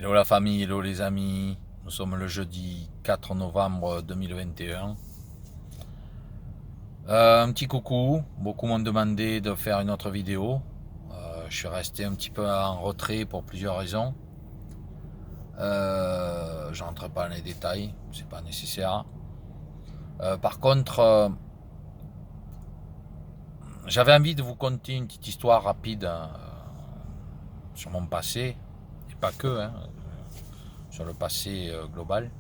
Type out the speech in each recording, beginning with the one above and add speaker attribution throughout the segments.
Speaker 1: Hello la famille, hello les amis, nous sommes le jeudi 4 novembre 2021. Un petit coucou, beaucoup m'ont demandé de faire une autre vidéo. Je suis resté un petit peu en retrait pour plusieurs raisons. Je n'entre pas dans les détails, c'est pas nécessaire. Par contre, j'avais envie de vous conter une petite histoire rapide sur mon passé, et pas que, sur le passé global.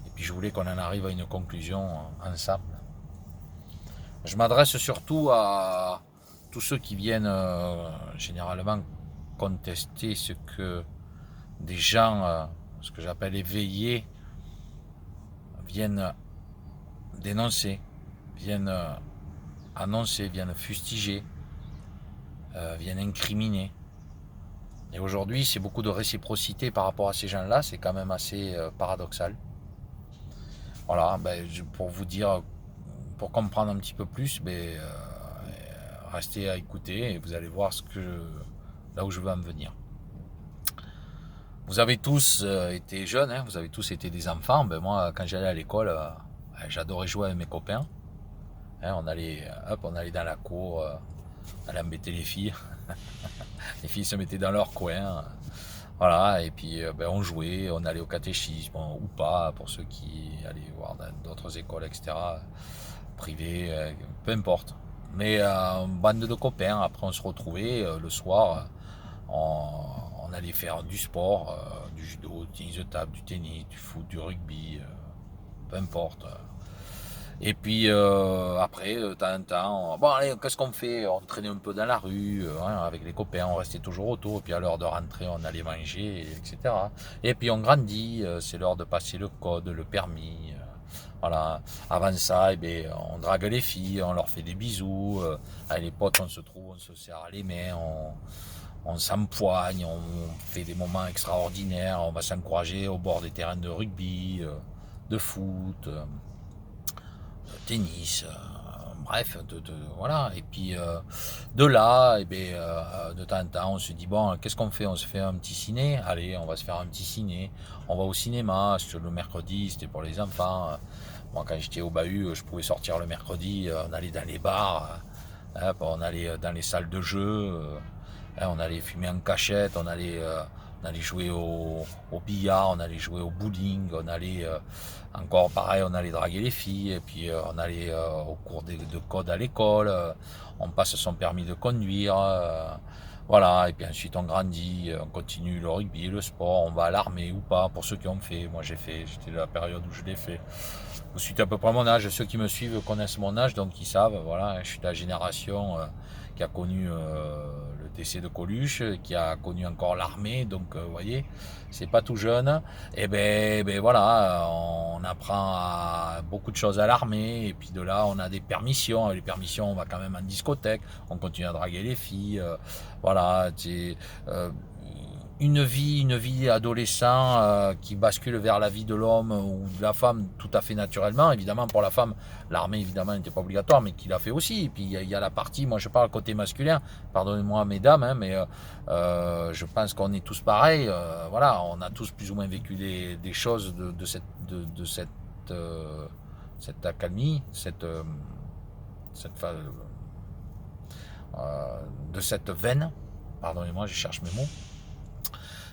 Speaker 1: Et puis je voulais qu'on en arrive à une conclusion ensemble. Je m'adresse surtout à tous ceux qui viennent généralement contester ce que des gens, ce que j'appelle éveillés, viennent dénoncer, viennent annoncer, viennent fustiger, viennent incriminer. Et aujourd'hui, c'est beaucoup de réciprocité par rapport à ces gens-là, c'est quand même assez paradoxal. Voilà, pour vous dire, pour comprendre un petit peu plus, restez à écouter et vous allez voir là où je veux en venir. Vous avez tous été jeunes, vous avez tous été des enfants. Moi, quand j'allais à l'école, j'adorais jouer avec mes copains. On allait dans la cour, on allait embêter les filles. Les filles se mettaient dans leur coin. Voilà, et puis on jouait, on allait au catéchisme ou pas, pour ceux qui allaient voir dans d'autres écoles, etc., privées, peu importe. Mais bande de copains, après on se retrouvait le soir, on allait faire du sport, du judo, du tennis de table, du tennis, du foot, du rugby, peu importe. Et puis après, de temps en temps, bon allez, qu'est-ce qu'on fait? On traînait un peu dans la rue, avec les copains, on restait toujours autour, et puis à l'heure de rentrer, on allait manger, etc. Et puis on grandit, c'est l'heure de passer le code, le permis. Voilà. Avant ça, on drague les filles, on leur fait des bisous. Avec les potes, on se trouve, on se serre les mains, on s'empoigne, on fait des moments extraordinaires, on va s'encourager au bord des terrains de rugby, de foot, tennis, bref, voilà. Et puis de là, de temps en temps, on se dit bon, qu'est-ce qu'on fait? On se fait un petit ciné. Allez, on va se faire un petit ciné. On va au cinéma. Le mercredi, c'était pour les enfants. Moi, quand j'étais au bahut, je pouvais sortir le mercredi. On allait dans les bars, on allait dans les salles de jeu. On allait fumer en cachette. On allait jouer au billard, on allait jouer au bowling, on allait encore pareil, on allait draguer les filles, et puis on allait au cours de code à l'école, on passe son permis de conduire, voilà, et puis ensuite on grandit, on continue le rugby, le sport, on va à l'armée ou pas, pour ceux qui ont fait, moi j'étais de la période où je l'ai fait. Vous suivez à peu près mon âge, ceux qui me suivent connaissent mon âge, donc ils savent, voilà, je suis de la génération qui a connu le décès de Coluche, qui a connu encore l'armée, donc vous voyez, c'est pas tout jeune. Et voilà, on apprend beaucoup de choses à l'armée, et puis de là on a des permissions. Avec les permissions, on va quand même en discothèque, on continue à draguer les filles, voilà, c'est une vie adolescent qui bascule vers la vie de l'homme ou de la femme tout à fait naturellement. Évidemment, pour la femme, l'armée évidemment n'était pas obligatoire, mais qui l'a fait aussi. Et puis il y a la partie, moi je parle côté masculin, pardonnez-moi mesdames, mais je pense qu'on est tous pareils. Voilà, on a tous plus ou moins vécu des choses cette accalmie, de cette veine. Pardonnez-moi, je cherche mes mots.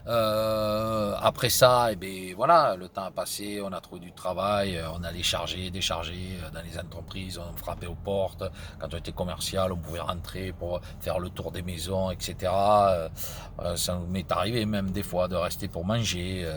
Speaker 1: Après ça, voilà, le temps a passé, on a trouvé du travail, on allait charger, décharger dans les entreprises, on frappait aux portes. Quand on était commercial, on pouvait rentrer pour faire le tour des maisons, etc. Ça nous m'est arrivé même des fois de rester pour manger,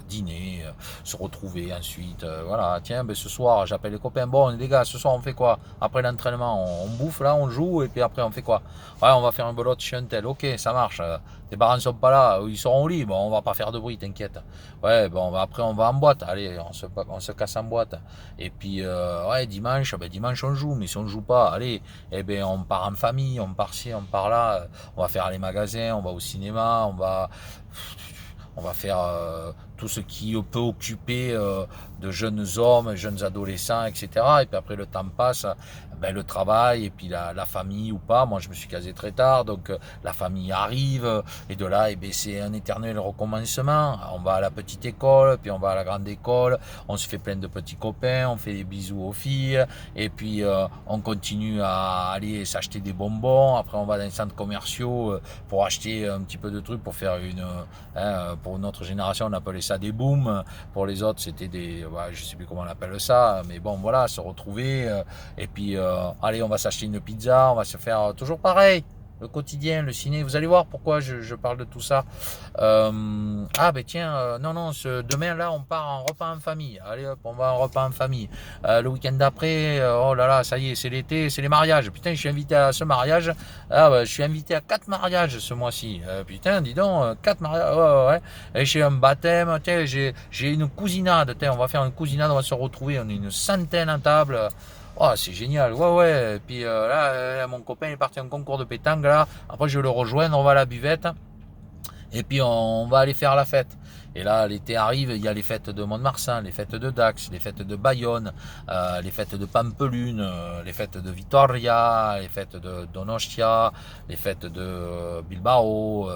Speaker 1: dîner, se retrouver ensuite. Voilà, tiens, ce soir, j'appelle les copains. Bon, les gars, ce soir, on fait quoi? Après l'entraînement, on bouffe là, on joue, et puis après, on fait quoi? Ouais, on va faire un belote chez un tel. Ok, ça marche. Tes parents ne sont pas là, ils seront au lit. Bon, on va pas faire de bruit, t'inquiète. Ouais, bon, après, on va en boîte. Allez, on se casse en boîte. Et puis, ouais, dimanche, on joue. Mais si on ne joue pas, allez, on part en famille, on part ci, on part là. On va faire les magasins, on va au cinéma, on va faire tout ce qui peut occuper de jeunes hommes, jeunes adolescents, etc. Et puis après le temps passe, ben, le travail et puis la famille ou pas. Moi je me suis casé très tard, donc la famille arrive et de là, ben, c'est un éternel recommencement. On va à la petite école, puis on va à la grande école, on se fait plein de petits copains, on fait des bisous aux filles, et puis on continue à aller s'acheter des bonbons. Après on va dans les centres commerciaux pour acheter un petit peu de trucs pour faire pour notre génération on appelait ça des booms, pour les autres c'était des, ouais, je sais plus comment on appelle ça, mais bon voilà, se retrouver et puis allez on va s'acheter une pizza, on va se faire toujours pareil. Le quotidien, le ciné, vous allez voir pourquoi je parle de tout ça. Ah ben tiens, non, demain là on part en repas en famille. Allez hop, on va en repas en famille. Le week-end d'après, oh là là, ça y est, c'est l'été, c'est les mariages. Putain, je suis invité à ce mariage. Ah ben, je suis invité à 4 mariages ce mois-ci. Putain, dis donc, 4 mariages. Ouais. Et j'ai un baptême, tiens, j'ai une cousinade. Tiens, on va faire une cousinade, on va se retrouver, on est une centaine à table. Oh, c'est génial, ouais. Et puis là, mon copain est parti en concours de pétanque, là. Après, je vais le rejoindre, on va à la buvette. Et puis, on va aller faire la fête. Et là, l'été arrive, il y a les fêtes de Mont-de-Marsan, les fêtes de Dax, les fêtes de Bayonne, les fêtes de Pampelune, les fêtes de Vitoria, les fêtes de Donostia, les fêtes de Bilbao,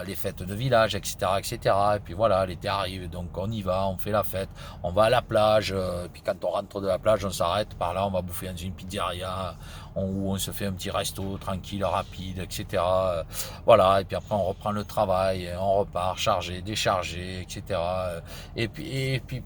Speaker 1: les fêtes de village, etc., etc. Et puis voilà, l'été arrive, donc on y va, on fait la fête, on va à la plage, et puis quand on rentre de la plage, on s'arrête, par là on va bouffer dans une pizzeria, où on se fait un petit resto tranquille, rapide, etc. Voilà, et puis après on reprend le travail, on repart, chargé, déchargé, etc.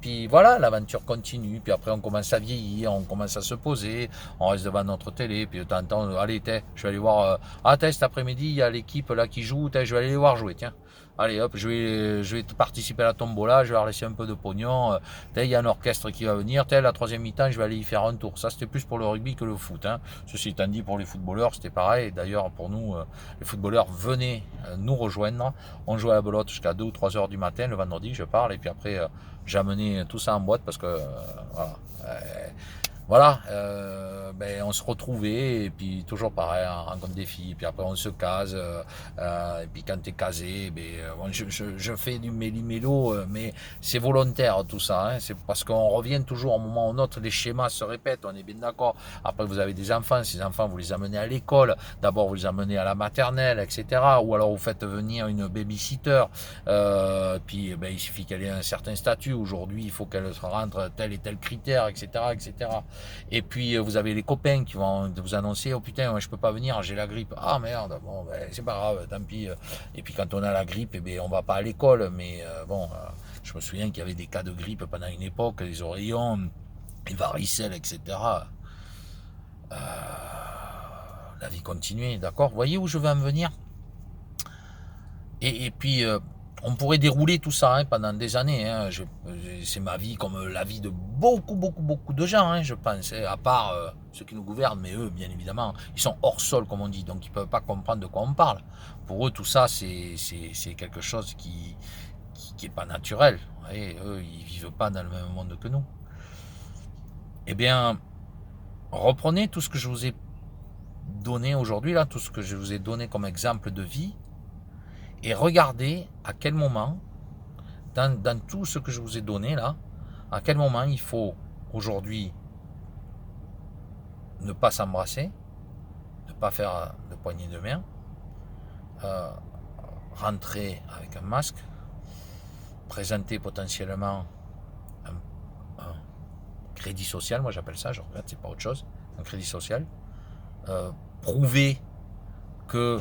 Speaker 1: Puis voilà, l'aventure continue, puis après on commence à vieillir, on commence à se poser, on reste devant notre télé, puis de temps en temps, allez, je vais aller voir, cet après-midi, il y a l'équipe là qui joue, je vais aller les voir jouer, tiens. Allez hop, je vais participer à la tombola, je vais leur laisser un peu de pognon. Il y a un orchestre qui va venir. La troisième mi-temps, je vais aller y faire un tour. Ça, c'était plus pour le rugby que le foot. Hein. Ceci étant dit, pour les footballeurs, c'était pareil. D'ailleurs, pour nous, les footballeurs venaient nous rejoindre. On jouait à la belote jusqu'à 2 ou 3 heures du matin, le vendredi, je parle. Et puis après, j'amenais tout ça en boîte parce que, voilà, on se retrouvait et puis toujours pareil, on rencontre des filles, puis après on se case, et puis quand t'es casé, je fais du méli-mélo, mais c'est volontaire tout ça, hein, c'est parce qu'on revient toujours à un moment ou un autre, les schémas se répètent, on est bien d'accord. Après vous avez des enfants, ces enfants vous les amenez à l'école, d'abord vous les amenez à la maternelle, etc. Ou alors vous faites venir une babysitter, puis il suffit qu'elle ait un certain statut, aujourd'hui il faut qu'elle rentre tel et tel critère, etc., etc. Et puis vous avez les copains qui vont vous annoncer, oh putain, je peux pas venir, j'ai la grippe. Ah merde, bon, c'est pas grave, tant pis. Et puis quand on a la grippe, on va pas à l'école. Mais je me souviens qu'il y avait des cas de grippe pendant une époque, les oreillons, les varicelles, etc. La vie continuait, d'accord. Vous voyez où je veux en venir? Et puis on pourrait dérouler tout ça pendant des années. C'est ma vie comme la vie de beaucoup de gens, je pense. À part ceux qui nous gouvernent, mais eux, bien évidemment, ils sont hors sol, comme on dit, donc ils ne peuvent pas comprendre de quoi on parle. Pour eux, tout ça, c'est quelque chose qui est pas naturel. Et eux, ils vivent pas dans le même monde que nous. Eh bien, reprenez tout ce que je vous ai donné aujourd'hui, là, tout ce que je vous ai donné comme exemple de vie, et regardez à quel moment, dans tout ce que je vous ai donné là, à quel moment il faut aujourd'hui ne pas s'embrasser, ne pas faire de poignée de main, rentrer avec un masque, présenter potentiellement un crédit social, moi j'appelle ça, je regrette, c'est pas autre chose, un crédit social, prouver que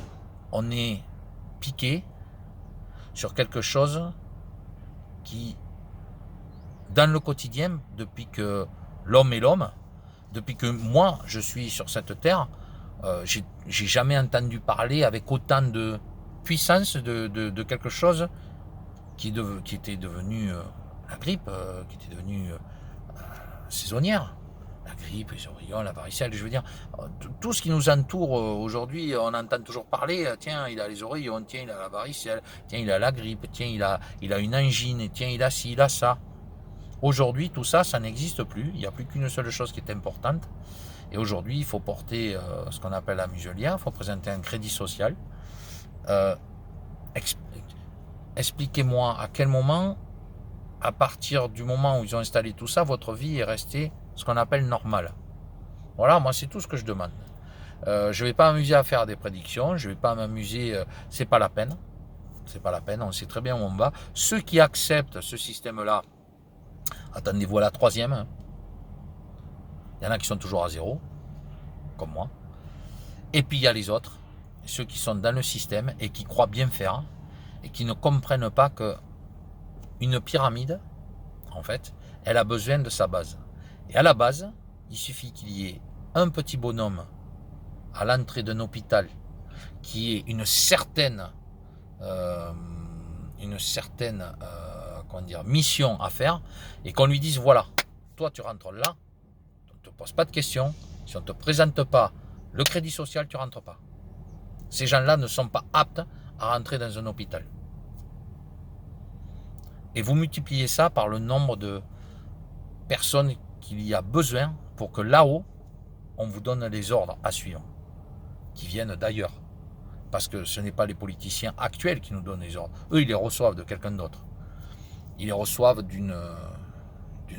Speaker 1: on est piqué sur quelque chose qui, dans le quotidien, depuis que l'homme est l'homme, depuis que moi je suis sur cette terre, j'ai jamais entendu parler avec autant de puissance de quelque chose qui était devenu la grippe, qui était devenue saisonnière. La grippe, les oreillons, la varicelle, je veux dire, tout ce qui nous entoure aujourd'hui, on entend toujours parler, tiens, il a les oreillons, tiens, il a la varicelle, tiens, il a la grippe, tiens, il a une angine, tiens, il a ci, il a ça. Aujourd'hui, tout ça, ça n'existe plus, il n'y a plus qu'une seule chose qui est importante, et aujourd'hui, il faut porter ce qu'on appelle la muselière, il faut présenter un crédit social. Expliquez-moi à quel moment à partir du moment où ils ont installé tout ça, votre vie est restée ce qu'on appelle normale. Voilà, moi c'est tout ce que je demande. Je ne vais pas m'amuser à faire des prédictions, je ne vais pas m'amuser, c'est pas la peine. C'est pas la peine, on sait très bien où on va. Ceux qui acceptent ce système-là, attendez-vous à la troisième. Hein. Il y en a qui sont toujours à zéro, comme moi. Et puis il y a les autres, ceux qui sont dans le système et qui croient bien faire et qui ne comprennent pas que une pyramide, en fait, elle a besoin de sa base. Et à la base, il suffit qu'il y ait un petit bonhomme à l'entrée d'un hôpital qui ait une certaine mission à faire et qu'on lui dise voilà, toi tu rentres là, on ne te pose pas de questions, si on ne te présente pas le crédit social, tu ne rentres pas. Ces gens-là ne sont pas aptes à rentrer dans un hôpital. Et vous multipliez ça par le nombre de personnes qu'il y a besoin pour que là-haut, on vous donne les ordres à suivre, qui viennent d'ailleurs. Parce que ce n'est pas les politiciens actuels qui nous donnent les ordres. Eux, ils les reçoivent de quelqu'un d'autre. Ils les reçoivent d'une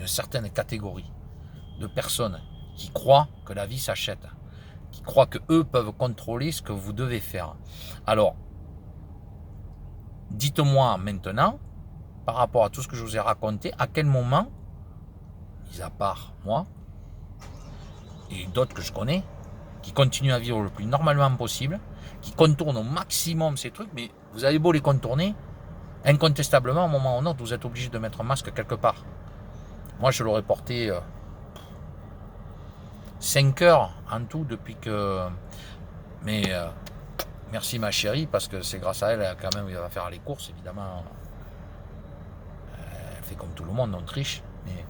Speaker 1: certaine catégorie de personnes qui croient que la vie s'achète, qui croient qu'eux peuvent contrôler ce que vous devez faire. Alors, dites-moi maintenant, par rapport à tout ce que je vous ai raconté, à quel moment, mis à part moi, et d'autres que je connais, qui continuent à vivre le plus normalement possible, qui contournent au maximum ces trucs, mais vous avez beau les contourner, incontestablement, à un moment ou à un autre, vous êtes obligé de mettre un masque quelque part. Moi, je l'aurais porté 5 heures en tout depuis que... Mais merci ma chérie, parce que c'est grâce à elle, quand même, elle va faire les courses, évidemment. Elle fait comme tout le monde, on triche. Mais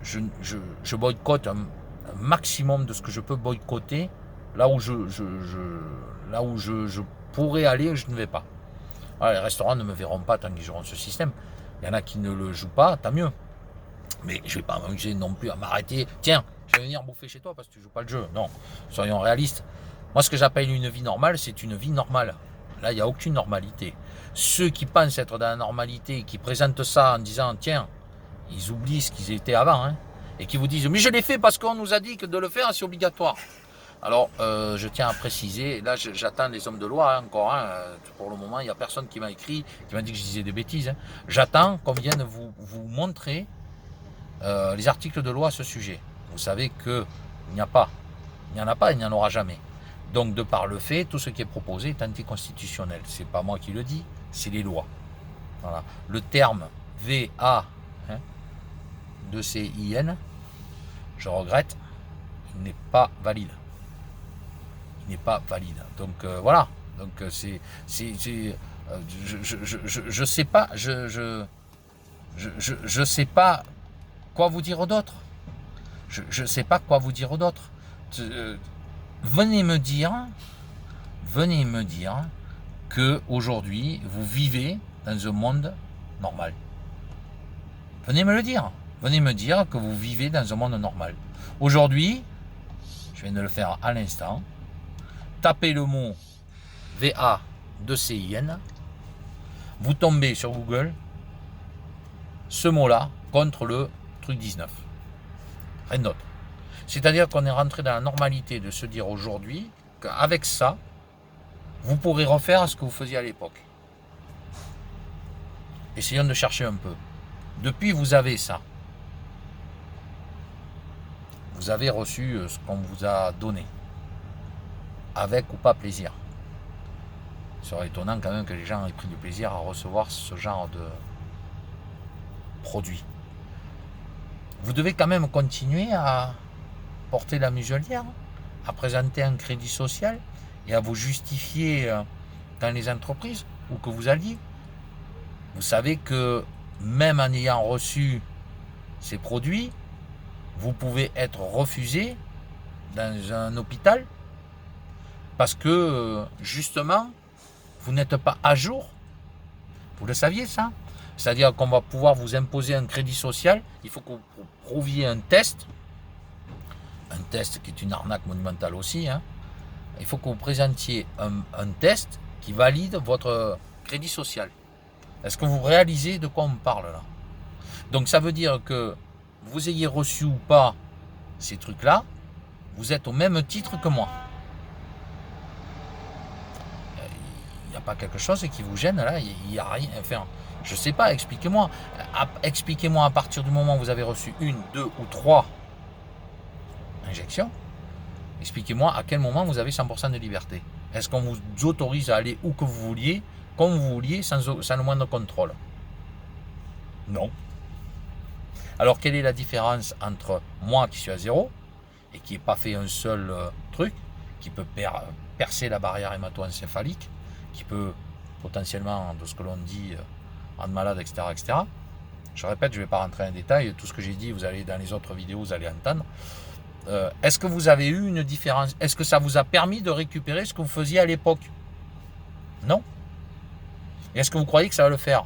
Speaker 1: je boycotte un maximum de ce que je peux boycotter. Là où je pourrais aller, je ne vais pas. Voilà, les restaurants ne me verront pas tant qu'ils joueront ce système. Il y en a qui ne le jouent pas, tant mieux. Mais je ne vais pas m'amuser non plus à m'arrêter. Tiens, je vais venir bouffer chez toi parce que tu ne joues pas le jeu. Non, soyons réalistes. Moi, ce que j'appelle une vie normale, c'est une vie normale. Là, il n'y a aucune normalité. Ceux qui pensent être dans la normalité, qui présentent ça en disant, tiens, ils oublient ce qu'ils étaient avant, hein, et qui vous disent, mais je l'ai fait parce qu'on nous a dit que de le faire, c'est obligatoire. Alors, je tiens à préciser, là j'attends les hommes de loi encore, hein, pour le moment il n'y a personne qui m'a écrit, qui m'a dit que je disais des bêtises. Hein. J'attends qu'on vienne vous montrer les articles de loi à ce sujet. Vous savez qu'il n'y en a pas, il n'y en aura jamais. Donc de par le fait, tout ce qui est proposé est anticonstitutionnel. C'est pas moi qui le dis, c'est les lois. Voilà. Le terme VA, hein, de CIN, je regrette, il n'est pas valide. N'est pas valide. Donc voilà. Donc je sais pas, je sais pas quoi vous dire d'autre. Je sais pas quoi vous dire d'autre. Venez me dire que aujourd'hui vous vivez dans un monde normal. Venez me le dire. Venez me dire que vous vivez dans un monde normal. Aujourd'hui, je viens de le faire à l'instant. Tapez le mot VA de CIN, vous tombez sur Google ce mot-là contre le truc 19. Rien d'autre. C'est-à-dire qu'on est rentré dans la normalité de se dire aujourd'hui qu'avec ça, vous pourrez refaire ce que vous faisiez à l'époque. Essayons de chercher un peu. Depuis, vous avez ça. Vous avez reçu ce qu'on vous a donné. Avec ou pas plaisir. Il serait étonnant quand même que les gens aient pris du plaisir à recevoir ce genre de produit. Vous devez quand même continuer à porter la muselière, à présenter un crédit social et à vous justifier dans les entreprises où que vous alliez. Vous savez que même en ayant reçu ces produits, vous pouvez être refusé dans un hôpital parce que, justement, vous n'êtes pas à jour. Vous le saviez, ça? C'est-à-dire qu'on va pouvoir vous imposer un crédit social. Il faut que vous prouviez un test. Un test qui est une arnaque monumentale aussi. Hein. Il faut que vous présentiez un test qui valide votre crédit social. Est-ce que vous réalisez de quoi on parle là? Donc ça veut dire que vous ayez reçu ou pas ces trucs-là, vous êtes au même titre que moi. Il n'y a pas quelque chose qui vous gêne là, il n'y a rien. Enfin, je sais pas, expliquez-moi. Expliquez-moi à partir du moment où vous avez reçu 1, 2 ou 3 injections, expliquez-moi à quel moment vous avez 100% de liberté. Est-ce qu'on vous autorise à aller où que vous vouliez, comme vous vouliez, sans le moindre contrôle? Non. Alors quelle est la différence entre moi qui suis à 0 et qui n'ai pas fait un seul truc, qui peut percer la barrière hémato-encéphalique, qui peut potentiellement, de ce que l'on dit, rendre malade, etc., etc. Je répète, je ne vais pas rentrer en détail, tout ce que j'ai dit, vous allez dans les autres vidéos, vous allez entendre. Est-ce que vous avez eu une différence? Est-ce que ça vous a permis de récupérer ce que vous faisiez à l'époque? Non. Est-ce que vous croyez que ça va le faire?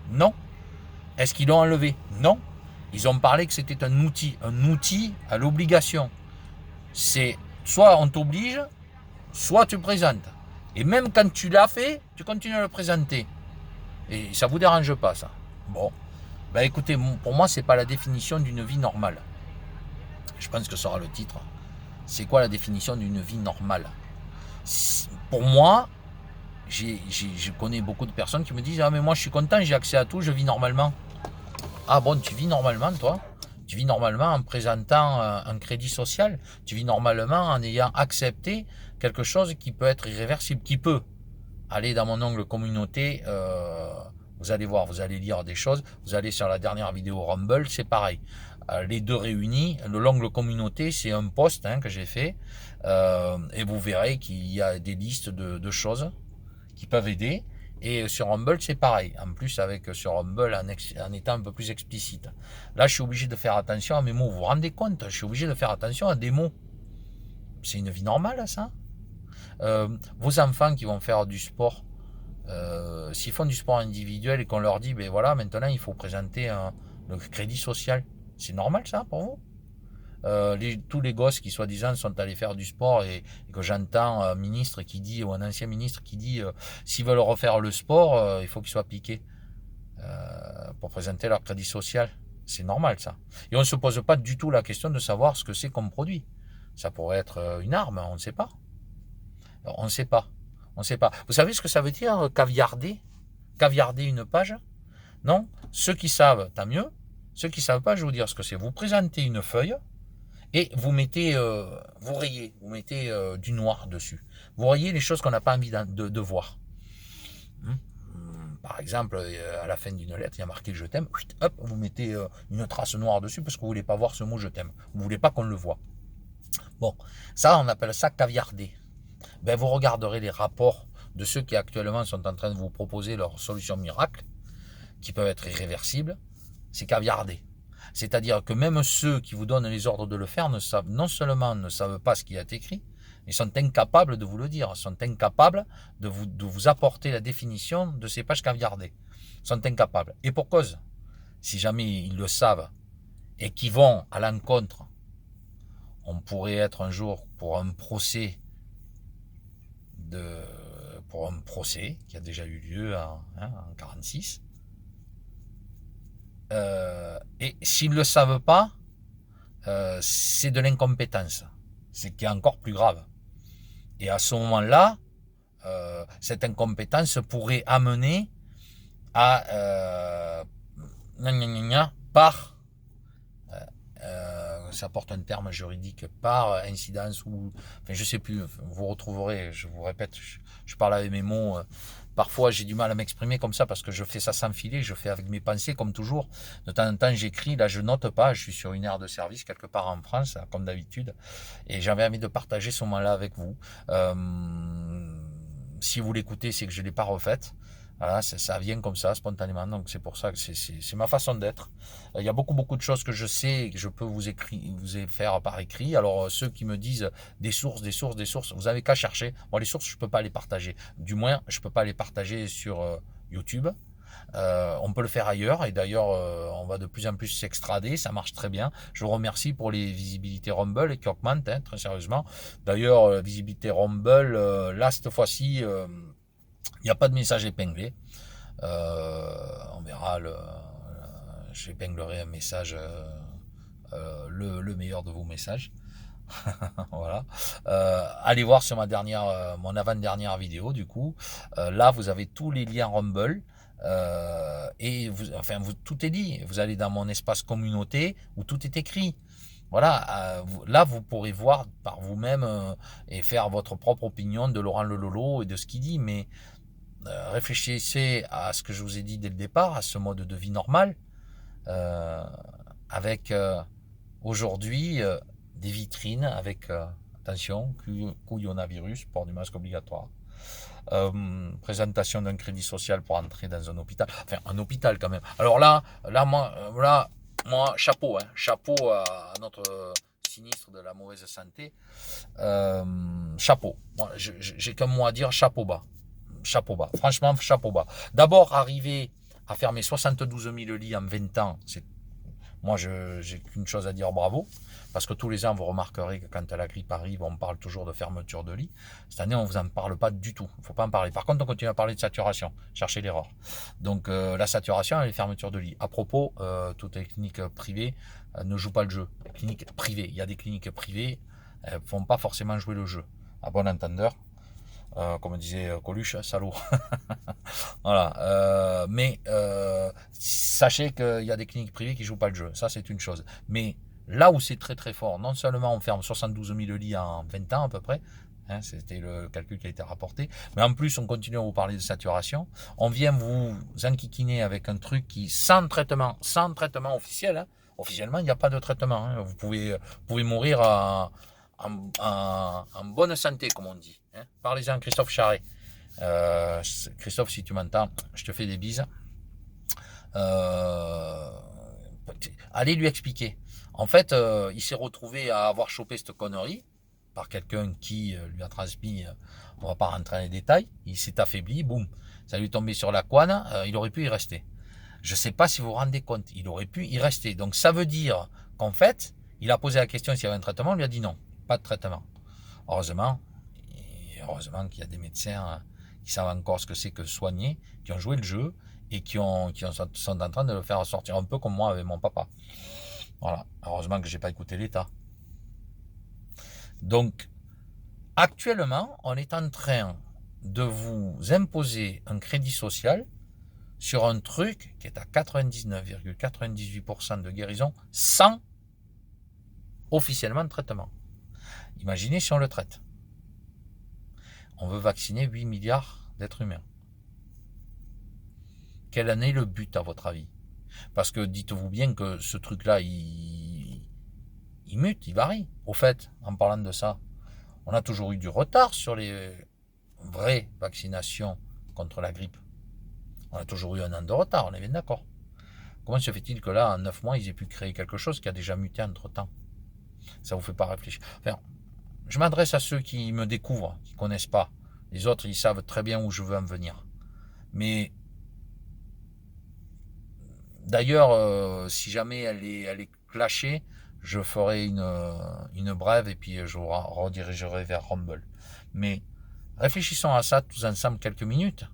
Speaker 1: Non. Est-ce qu'ils l'ont enlevé? Non. Ils ont parlé que c'était un outil à l'obligation. C'est soit on t'oblige, soit tu présentes. Et même quand tu l'as fait, tu continues à le présenter. Et ça ne vous dérange pas, ça? Bon. Ben écoutez, pour moi, ce n'est pas la définition d'une vie normale. Je pense que ça sera le titre. C'est quoi la définition d'une vie normale? Pour moi, je connais beaucoup de personnes qui me disent « Ah mais moi je suis content, j'ai accès à tout, je vis normalement. » Ah bon, tu vis normalement toi? Tu vis normalement en présentant un crédit social? Tu vis normalement en ayant accepté quelque chose qui peut être irréversible, qui peut aller dans mon onglet communauté, vous allez voir, vous allez lire des choses, vous allez sur la dernière vidéo Rumble, c'est pareil. Les deux réunis, l'onglet communauté, c'est un post que j'ai fait, et vous verrez qu'il y a des listes de choses qui peuvent aider. Et sur Rumble, c'est pareil. En plus, avec sur Rumble, en étant un peu plus explicite. Là, je suis obligé de faire attention à mes mots. Vous vous rendez compte? Je suis obligé de faire attention à des mots. C'est une vie normale, ça? Vos enfants qui vont faire du sport, s'ils font du sport individuel et qu'on leur dit, ben voilà, maintenant, il faut présenter le crédit social. C'est normal, ça, pour vous? Tous les gosses qui soi-disant sont allés faire du sport et que j'entends un ministre qui dit, ou un ancien ministre qui dit s'ils veulent refaire le sport, il faut qu'ils soient piqués pour présenter leur crédit social. C'est normal, ça. Et on ne se pose pas du tout la question de savoir ce que c'est comme produit. Ça pourrait être une arme, on ne sait pas. On ne sait pas. On ne sait pas. Vous savez ce que ça veut dire, caviarder? Caviarder une page? Non? Ceux qui savent, tant mieux. Ceux qui ne savent pas, je vais vous dire ce que c'est. Vous présentez une feuille et vous mettez, vous rayez, vous mettez du noir dessus. Vous rayez les choses qu'on n'a pas envie de voir. Par exemple, à la fin d'une lettre, il y a marqué je t'aime, hop, vous mettez une trace noire dessus parce que vous ne voulez pas voir ce mot je t'aime. Vous ne voulez pas qu'on le voit. Bon, ça, on appelle ça caviarder. Ben, vous regarderez les rapports de ceux qui actuellement sont en train de vous proposer leur solution miracle, qui peuvent être irréversibles, c'est caviarder. C'est-à-dire que même ceux qui vous donnent les ordres de le faire non seulement ne savent pas ce qui est écrit, ils sont incapables de vous le dire, sont incapables de vous apporter la définition de ces pages caviardées. Ils sont incapables. Et pour cause, si jamais ils le savent et qu'ils vont à l'encontre, on pourrait être un jour pour un procès qui a déjà eu lieu en 1946. Et s'ils ne le savent pas, c'est de l'incompétence. C'est qui est encore plus grave. Et à ce moment-là, cette incompétence pourrait amener à ça porte un terme juridique, par incidence ou, enfin je sais plus, vous retrouverez, je vous répète, je parle avec mes mots, parfois j'ai du mal à m'exprimer comme ça parce que je fais ça sans filer, je fais avec mes pensées comme toujours, de temps en temps j'écris, là je note pas, je suis sur une aire de service quelque part en France, comme d'habitude, et j'avais envie de partager ce moment-là avec vous. Si vous l'écoutez, c'est que je ne l'ai pas refaite. Voilà, ça vient comme ça, spontanément, donc c'est pour ça que c'est ma façon d'être. Il y a beaucoup de choses que je sais et que je peux vous faire par écrit. Alors, ceux qui me disent des sources, vous avez qu'à chercher. Moi, les sources, je ne peux pas les partager. Du moins, je ne peux pas les partager sur YouTube. On peut le faire ailleurs, et d'ailleurs, on va de plus en plus s'extrader, ça marche très bien. Je vous remercie pour les visibilités Rumble qui augmentent, très sérieusement. D'ailleurs, visibilité Rumble, là, cette fois-ci... il n'y a pas de message épinglé. On verra j'épinglerai un message, le meilleur de vos messages. Voilà. Allez voir sur mon avant-dernière vidéo, du coup. Là, vous avez tous les liens Rumble. Et tout est dit. Vous allez dans mon espace communauté où tout est écrit. Voilà, là vous pourrez voir par vous-même et faire votre propre opinion de Laurent Le Lolo et de ce qu'il dit, mais réfléchissez à ce que je vous ai dit dès le départ, à ce mode de vie normal, euh, avec aujourd'hui des vitrines avec, attention, couillonavirus, port du masque obligatoire, présentation d'un crédit social pour entrer dans un hôpital, enfin un hôpital quand même. Alors moi, chapeau, hein, chapeau à notre sinistre de la mauvaise santé. Chapeau. Moi, j'ai qu'un mot à dire, chapeau bas. Chapeau bas. Franchement, chapeau bas. D'abord, arriver à fermer 72 000 lits en 20 ans, moi, j'ai qu'une chose à dire, bravo. Parce que tous les ans, vous remarquerez que quand la grippe arrive, on parle toujours de fermeture de lit. Cette année, on ne vous en parle pas du tout. Il ne faut pas en parler. Par contre, on continue à parler de saturation. Cherchez l'erreur. Donc, la saturation et les fermetures de lit. À propos, toutes les cliniques privées ne jouent pas le jeu. Les cliniques privées. Il y a des cliniques privées, elles ne font pas forcément jouer le jeu. À bon entendeur. Comme disait Coluche, salaud. Voilà. Mais sachez qu'il y a des cliniques privées qui ne jouent pas le jeu. Ça, c'est une chose. Mais là où c'est très très fort, non seulement on ferme 72 000 lits en 20 ans à peu près, hein, c'était le calcul qui a été rapporté, mais en plus on continue à vous parler de saturation, on vient vous enquiquiner avec un truc qui, sans traitement officiel, hein, officiellement il n'y a pas de traitement, hein, vous pouvez mourir en bonne santé comme on dit, hein. Parlez-en à Christophe Charret. Christophe, si tu m'entends, je te fais des bises. Allez lui expliquer. En fait, il s'est retrouvé à avoir chopé cette connerie par quelqu'un qui lui a transmis, on va pas rentrer dans les détails, il s'est affaibli, boum, ça lui est tombé sur la couenne, il aurait pu y rester. Je ne sais pas si vous vous rendez compte, il aurait pu y rester. Donc ça veut dire qu'en fait, il a posé la question s'il y avait un traitement, on lui a dit non, pas de traitement. Heureusement qu'il y a des médecins qui savent encore ce que c'est que soigner, qui ont joué le jeu et qui sont en train de le faire sortir, un peu comme moi avec mon papa. Voilà, heureusement que j'ai pas écouté l'État. Donc, actuellement, on est en train de vous imposer un crédit social sur un truc qui est à 99,98% de guérison sans officiellement de traitement. Imaginez si on le traite. On veut vacciner 8 milliards d'êtres humains. Quel en est le but à votre avis? Parce que dites-vous bien que ce truc-là, il mute, il varie. Au fait, en parlant de ça, on a toujours eu du retard sur les vraies vaccinations contre la grippe. On a toujours eu un an de retard, on est bien d'accord. Comment se fait-il que là, en 9 mois, ils aient pu créer quelque chose qui a déjà muté entre-temps? Ça vous fait pas réfléchir? Enfin, je m'adresse à ceux qui me découvrent, qui ne connaissent pas. Les autres, ils savent très bien où je veux en venir. Mais d'ailleurs, si jamais elle est clashée, je ferai une brève et puis je vous redirigerai vers Rumble. Mais réfléchissons à ça tous ensemble quelques minutes.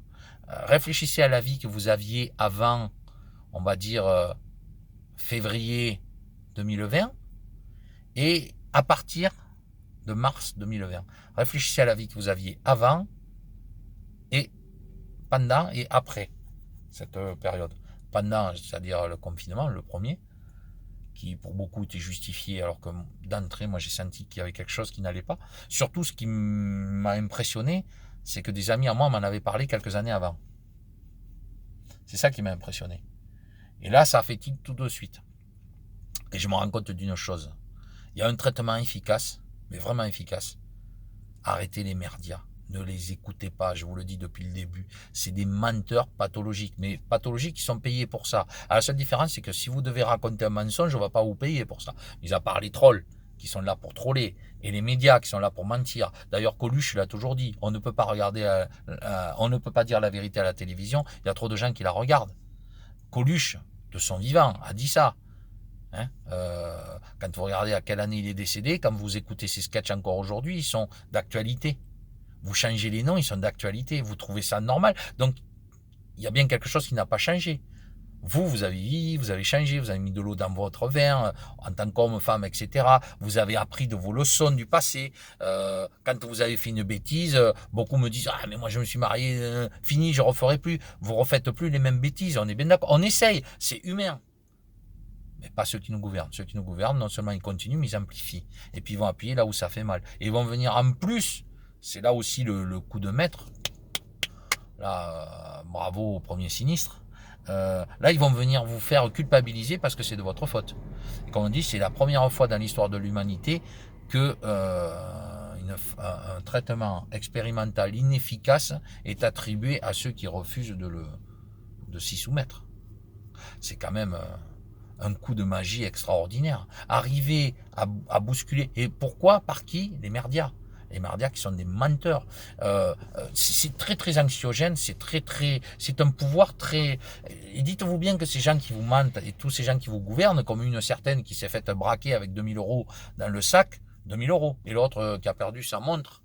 Speaker 1: Réfléchissez à la vie que vous aviez avant, on va dire, février 2020 et à partir de mars 2020. Réfléchissez à la vie que vous aviez avant et pendant et après cette période. Pendant, c'est-à-dire le confinement, le premier, qui pour beaucoup était justifié, alors que d'entrée, moi j'ai senti qu'il y avait quelque chose qui n'allait pas. Surtout, ce qui m'a impressionné, c'est que des amis à moi m'en avaient parlé quelques années avant. C'est ça qui m'a impressionné. Et là, ça a fait tilt tout de suite. Et je me rends compte d'une chose. Il y a un traitement efficace, mais vraiment efficace. Arrêtez les merdias. Ne les écoutez pas, je vous le dis depuis le début. C'est des menteurs pathologiques, mais pathologiques qui sont payés pour ça. Alors, la seule différence, c'est que si vous devez raconter un mensonge, on ne va pas vous payer pour ça. Mis à part les trolls qui sont là pour troller et les médias qui sont là pour mentir. D'ailleurs, Coluche l'a toujours dit. On ne peut pas on ne peut pas dire la vérité à la télévision. Il y a trop de gens qui la regardent. Coluche, de son vivant, a dit ça. Hein, quand vous regardez à quelle année il est décédé, quand vous écoutez ses sketchs encore aujourd'hui, ils sont d'actualité. Vous changez les noms, ils sont d'actualité. Vous trouvez ça normal. Donc, il y a bien quelque chose qui n'a pas changé. Vous avez vieilli, vous avez changé, vous avez mis de l'eau dans votre vin, en tant qu'homme, femme, etc. Vous avez appris de vos leçons du passé. Quand vous avez fait une bêtise, beaucoup me disent « Ah, mais moi je me suis marié, fini, je referai plus. » Vous refaites plus les mêmes bêtises, on est bien d'accord. On essaye, c'est humain. Mais pas ceux qui nous gouvernent. Ceux qui nous gouvernent, non seulement ils continuent, mais ils amplifient. Et puis ils vont appuyer là où ça fait mal. Et ils vont venir en plus, c'est là aussi le coup de maître. Là, bravo au premier sinistre. Là, ils vont venir vous faire culpabiliser parce que c'est de votre faute. Et comme on dit, c'est la première fois dans l'histoire de l'humanité que un traitement expérimental inefficace est attribué à ceux qui refusent de s'y soumettre. C'est quand même un coup de magie extraordinaire. Arriver à bousculer. Et pourquoi? Par qui? Les merdias. Les merdias qui sont des menteurs. C'est très très anxiogène, c'est un pouvoir très. Et dites-vous bien que ces gens qui vous mentent et tous ces gens qui vous gouvernent, comme une certaine qui s'est faite braquer avec 2000 euros dans le sac, 2000 euros, et l'autre qui a perdu sa montre,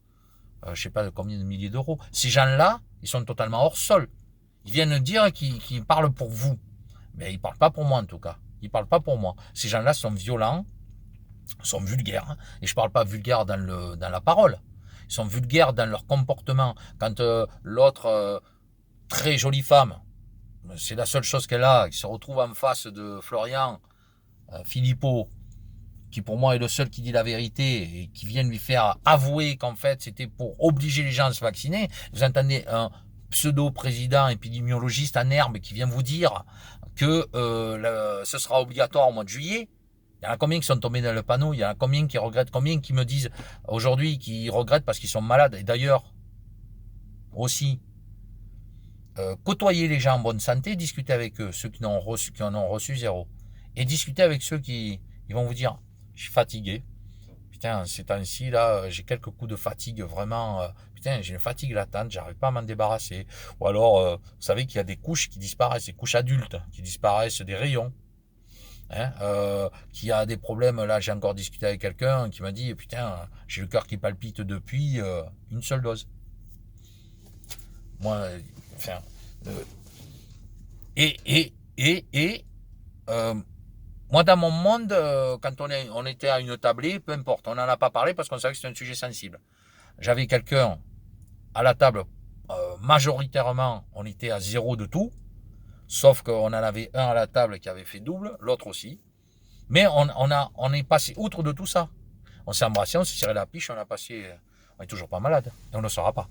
Speaker 1: je sais pas combien de milliers d'euros. Ces gens-là, ils sont totalement hors sol. Ils viennent dire qu'ils parlent pour vous, mais ils parlent pas pour moi en tout cas. Ils parlent pas pour moi. Ces gens-là sont violents, sont vulgaires, et je parle pas vulgaire dans la parole. Ils sont vulgaires dans leur comportement. Quand l'autre très jolie femme, c'est la seule chose qu'elle a, qui se retrouve en face de Florian Philippot, qui pour moi est le seul qui dit la vérité et qui vient lui faire avouer qu'en fait c'était pour obliger les gens à se vacciner. Vous entendez un pseudo-président épidémiologiste en herbe qui vient vous dire que ce sera obligatoire au mois de juillet. Il y en a combien qui sont tombés dans le panneau? Il y en a combien qui regrettent? Combien qui me disent aujourd'hui qu'ils regrettent parce qu'ils sont malades? Et d'ailleurs, aussi, côtoyer les gens en bonne santé, discuter avec eux, ceux qui en ont reçu zéro. Et discuter avec ceux qui ils vont vous dire, je suis fatigué. Putain, ces temps-ci, là, j'ai quelques coups de fatigue vraiment. Putain, j'ai une fatigue latente, j'arrive pas à m'en débarrasser. Ou alors, vous savez qu'il y a des couches qui disparaissent, des couches adultes qui disparaissent des rayons. Qui a des problèmes. Là, j'ai encore discuté avec quelqu'un qui m'a dit putain, j'ai le cœur qui palpite depuis une seule dose. Moi, enfin, moi dans mon monde, quand on était à une tablée, peu importe, on n'en a pas parlé parce qu'on savait que c'était un sujet sensible. J'avais quelqu'un à la table, majoritairement, on était à zéro de tout. Sauf qu'on en avait un à la table qui avait fait double, l'autre aussi. Mais on est passé outre de tout ça. On s'est embrassé, on s'est serré la piche, on est toujours pas malade. Et on ne le sera pas.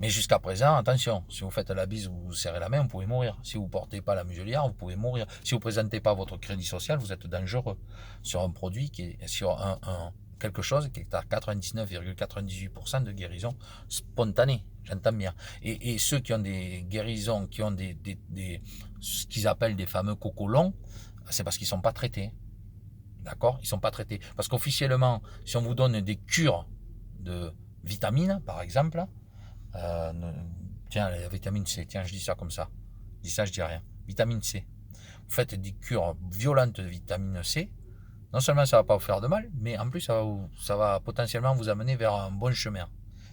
Speaker 1: Mais jusqu'à présent, attention, si vous faites la bise, vous serrez la main, vous pouvez mourir. Si vous ne portez pas la muselière, vous pouvez mourir. Si vous ne présentez pas votre crédit social, vous êtes dangereux. Sur un produit qui est sur quelque chose qui est à 99,98% de guérison spontanée. J'entends bien. Et ceux qui ont des guérisons, qui ont ce qu'ils appellent des fameux cocolons, c'est parce qu'ils ne sont pas traités. D'accord? Ils ne sont pas traités. Parce qu'officiellement, si on vous donne des cures de vitamines, par exemple, tiens, la vitamine C, tiens, je dis ça comme ça. Je dis ça, je dis rien. Vitamine C. Vous faites des cures violentes de vitamine C. Non seulement ça ne va pas vous faire de mal, mais en plus ça va potentiellement vous amener vers un bon chemin.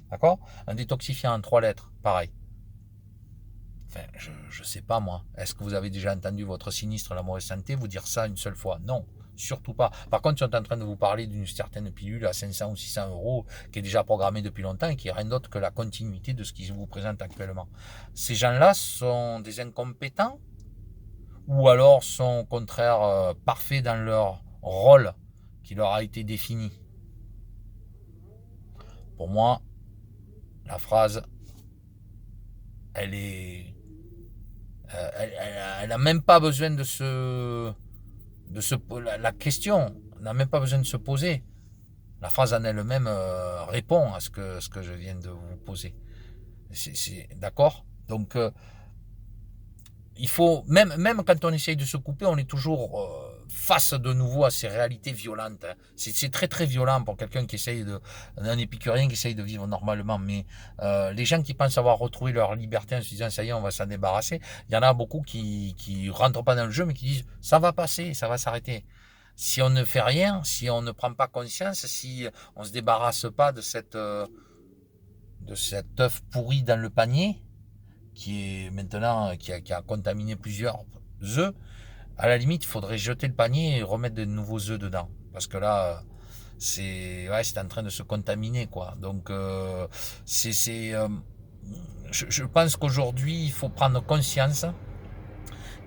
Speaker 1: D'accord? Un détoxifiant en 3 lettres, pareil. Enfin, je sais pas moi. Est-ce que vous avez déjà entendu votre sinistre La Mauvaise Santé vous dire ça une seule fois? Non, surtout pas. Par contre, ils sont en train de vous parler d'une certaine pilule à 500 ou 600 euros qui est déjà programmée depuis longtemps et qui n'est rien d'autre que la continuité de ce qu'ils vous présentent actuellement. Ces gens-là sont des incompétents ou alors sont au contraire parfaits dans leur rôle qui leur a été défini. Pour moi, la phrase, elle est, elle n'a même pas besoin la question n'a même pas besoin de se poser. La phrase en elle-même répond à ce que je viens de vous poser. C'est d'accord? Donc il faut même quand on essaye de se couper, on est toujours face de nouveau à ces réalités violentes. C'est très très violent pour quelqu'un qui essaye un épicurien qui essaye de vivre normalement. Mais les gens qui pensent avoir retrouvé leur liberté en se disant ça y est, on va s'en débarrasser, il y en a beaucoup qui rentrent pas dans le jeu mais qui disent ça va passer, ça va s'arrêter. Si on ne fait rien, si on ne prend pas conscience, si on se débarrasse pas de cet œuf pourri dans le panier, qui est maintenant, qui a contaminé plusieurs œufs, à la limite, il faudrait jeter le panier et remettre de nouveaux œufs dedans. Parce que là, c'est en train de se contaminer, quoi. Donc, je pense qu'aujourd'hui, il faut prendre conscience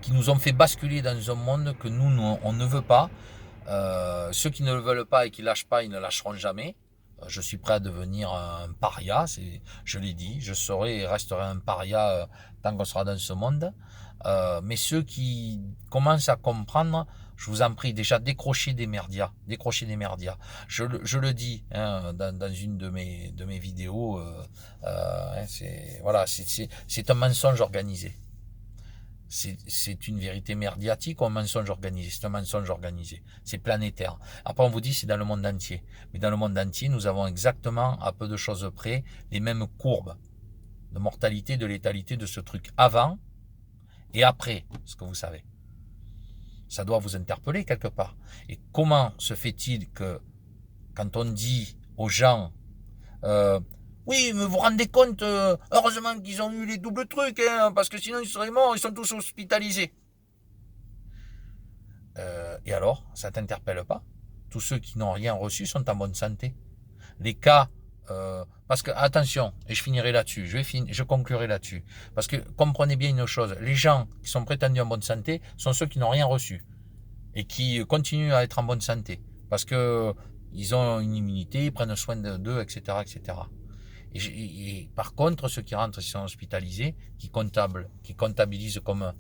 Speaker 1: qu'ils nous ont fait basculer dans un monde que nous, on ne veut pas. Ceux qui ne le veulent pas et qui lâchent pas, ils ne lâcheront jamais. Je suis prêt à devenir un paria, je l'ai dit, je serai et resterai un paria tant qu'on sera dans ce monde. Mais ceux qui commencent à comprendre, je vous en prie, déjà décrochez des merdias, décrochez des merdias. Je le dis hein, dans une de mes vidéos, c'est un mensonge organisé. C'est une vérité merdiatique ou un mensonge organisé? C'est un mensonge organisé. C'est planétaire. Après, on vous dit c'est dans le monde entier. Mais dans le monde entier, nous avons exactement, à peu de choses près, les mêmes courbes de mortalité, de létalité de ce truc avant et après, ce que vous savez. Ça doit vous interpeller quelque part. Et comment se fait-il que, quand on dit aux gens, oui, mais vous vous rendez compte, heureusement qu'ils ont eu les doubles trucs, hein, parce que sinon ils seraient morts, ils sont tous hospitalisés. Et alors, ça t'interpelle pas? Tous ceux qui n'ont rien reçu sont en bonne santé. Les cas, parce que, attention, et je finirai là-dessus, je conclurai là-dessus. Parce que, comprenez bien une chose, les gens qui sont prétendus en bonne santé sont ceux qui n'ont rien reçu. Et qui continuent à être en bonne santé. Parce que ils ont une immunité, ils prennent soin d'eux, etc., etc. Et par contre, ceux qui rentrent, qui sont hospitalisés, qui comptabilisent comme